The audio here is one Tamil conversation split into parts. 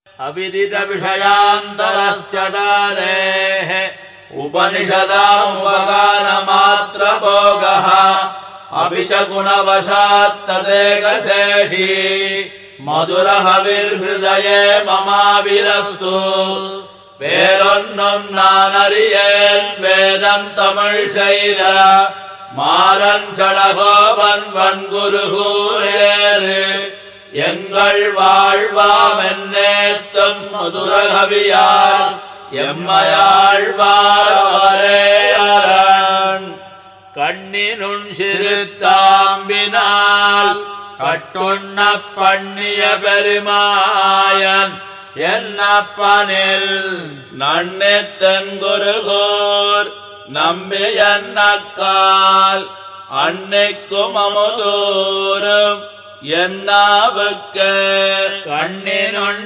अविदित विषयान्तरस्य डालेः उपनिषदामुपगानमात्रभोगः अभिशकुनवशात् तदेकशेषी मधुरहविर्हृदये ममाविरस्तु வேறொன்னும் நான் அறியேன் வேதம் தமிழ் செய்த மாறன் சடகோபன் வன்குருகூரேறு எங்கள் வாழ்வாம் என்னேத்தும் மதுரகவியார் எம்மையாழ்வார் அவரே அரண் கண்ணினுன் சிறுத்தாம்பினால் கட்டுண்ண பண்ணிய பெருமாயன் என்னப்பனில் நன்னித்தன் குருகூர் நம்பி என்னக்கால் அன்னைக்கும் அமுதூரும் என்னாவுக்கு கண்ணினுன்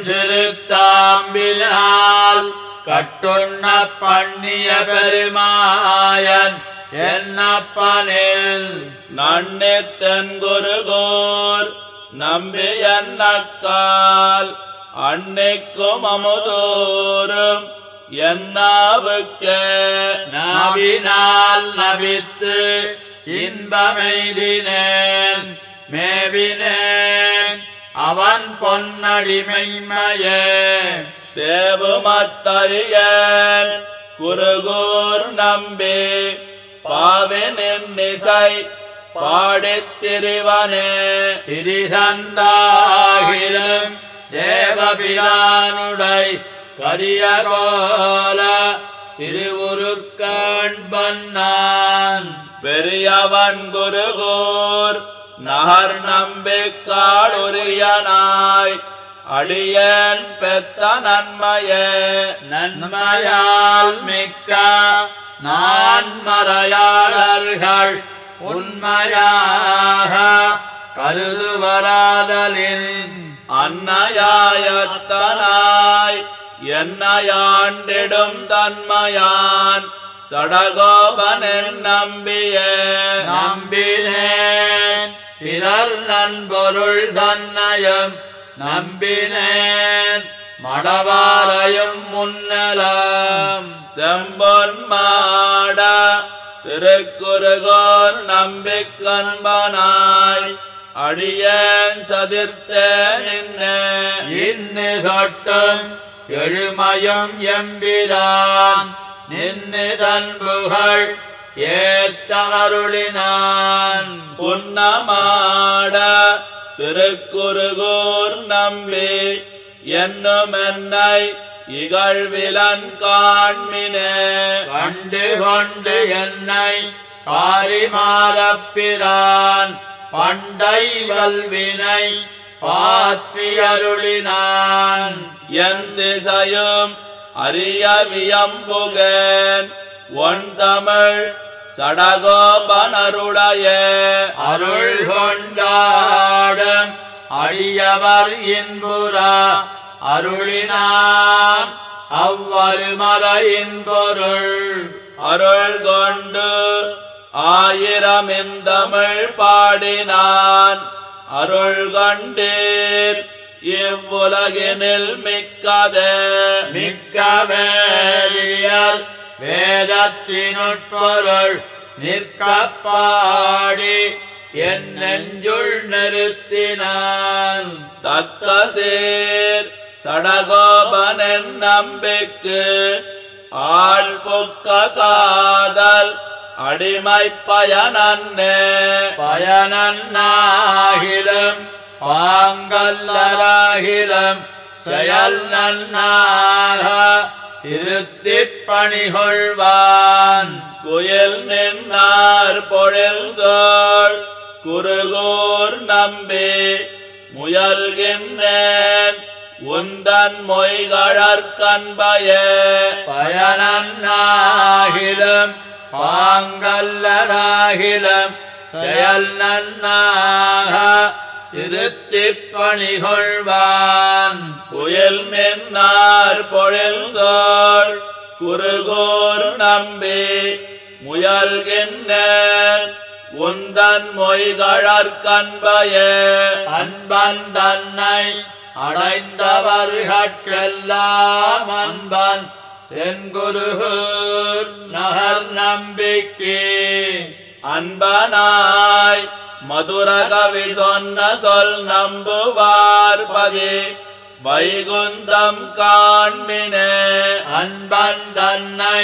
சிறுத்தாம்பினால் கட்டுண்ண பண்ணிய பெருமாயன் என்னப்பனில் நன்னித்தன் குருகூர் நம்பி என்னக்கால் அன்னைக்கும் அமுதோறும் என்னாவுக்கு நாவினால் நவித்து இன்பமெய்தினேன் மேவினேன் அவன் பொன்னடிமைமையே தேவுமத்தறியன் குருகூர் நம்பி பாவினின் இசை பாடித் திரிவனே திரிசந்தாகிலும் தேவபிரானுடை கரியகோல திருவுருக்காண்பன்னான் பெரியவன் குருகூர் நகர் நம்பிக்காடுரியனாய் அடியேன் பெத்த நன்மையே நன்மையால் மிக்க நான் மறையாளர்கள் உண்மையாக கருதுவராதலின் அன்னையாயத்தனாய் என்னையாண்டிடும் தன்மையான் சடகோபனின் நம்பினேன் பிறர் நன்பொருள் தன்னையும் நம்பினேன் மடவாரையும் முன்னலாம் செம்பொன் மாட திருக்குருகோர் நம்பிக்கண்பனாய் அடியேன் சதிர்த்தேன் இன்னு சொட்டும் எழுமயம் எம்பிரான் நின்னு தன்புகள் ஏத்தருளினான் புன்னமாட திருக்குருகூர் நம்பி என்னும் என்னை இகழ்விலன் காண்மினே கண்டு கொண்டு என்னை காரிமாலப்பிரான் பண்டை வல்வினை பாற்றியருளினான் என் திசையும் அறியவியம்புகேன் ஒன் தமிழ் சடகோபனருடைய அருள் கொண்டாடும் அடியவர் இன்புறா அருளினான் அவ்வருமறையின் பொருள் அருள் கொண்டு ஆயிரம் இந்தமிழ் பாடினான் அருள் கண்டீர் இவ்வுலகினில் மிக்க வேதியல் வேதத்தினுட்பொருள் நிற்க பாடி என் நெஞ்சுள் நிறுத்தினான் தக்க சேர் சடகோபனின் நம்பிக்கு ஆள் புக்க காதல் அடிமை பயனன்னாகிலும் பாங்கல்லராகிலும் செயல் நன்னாக திருத்திப் பணிகொள்வான் குயில் நின்னார் பொழில் சோழ் குருகூர் நம்பி முயல்கின்றேன் உந்தன் மொய்கழற்கன்பயே பயனன்னாகிலும் பாங்கல்லராகிலும் செயல் நன்னாக திருத்திப் பணிகொள்வான் குயில் நின்னார் பொழில் சோழ் குருகூர் நம்பி முயல்கின்றேன் உந்தன் மொய்கழற்கன்பயே அன்பன் தன்னை அடைந்தவர்கட்கெல்லாம் அன்பன் தென்குருகூர் நகர் நம்பிக்கை அன்பனாய் மதுரகவி சொன்ன சொல் நம்புவார்பதி வைகுந்தம் காண்மினே அன்பன் தன்னை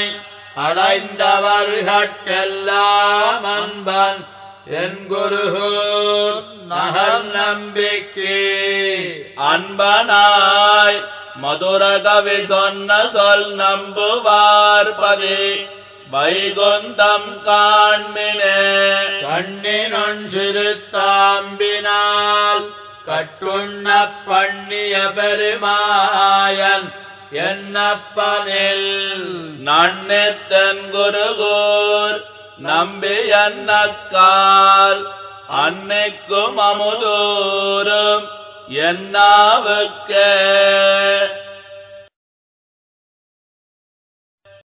அடைந்தவர்கட்கெல்லாம் அன்பன் தென்குருகூர் நகர் நம்பிக்கை அன்பனாய் மதுரகவி சொன்ன சொல் நம்புவார்பதி வைகுந்தம் காண்மினே கண்ணினொன் சிறுத்தாம்பினால் கட்டுண்ண பண்ணிய பெருமாயன் என்னப்பனில் நன்னித்தன் குருகூர் நம்பி என்னக்கால் அன்னைக்கும் அமுதூரும் என்னாவுக்கே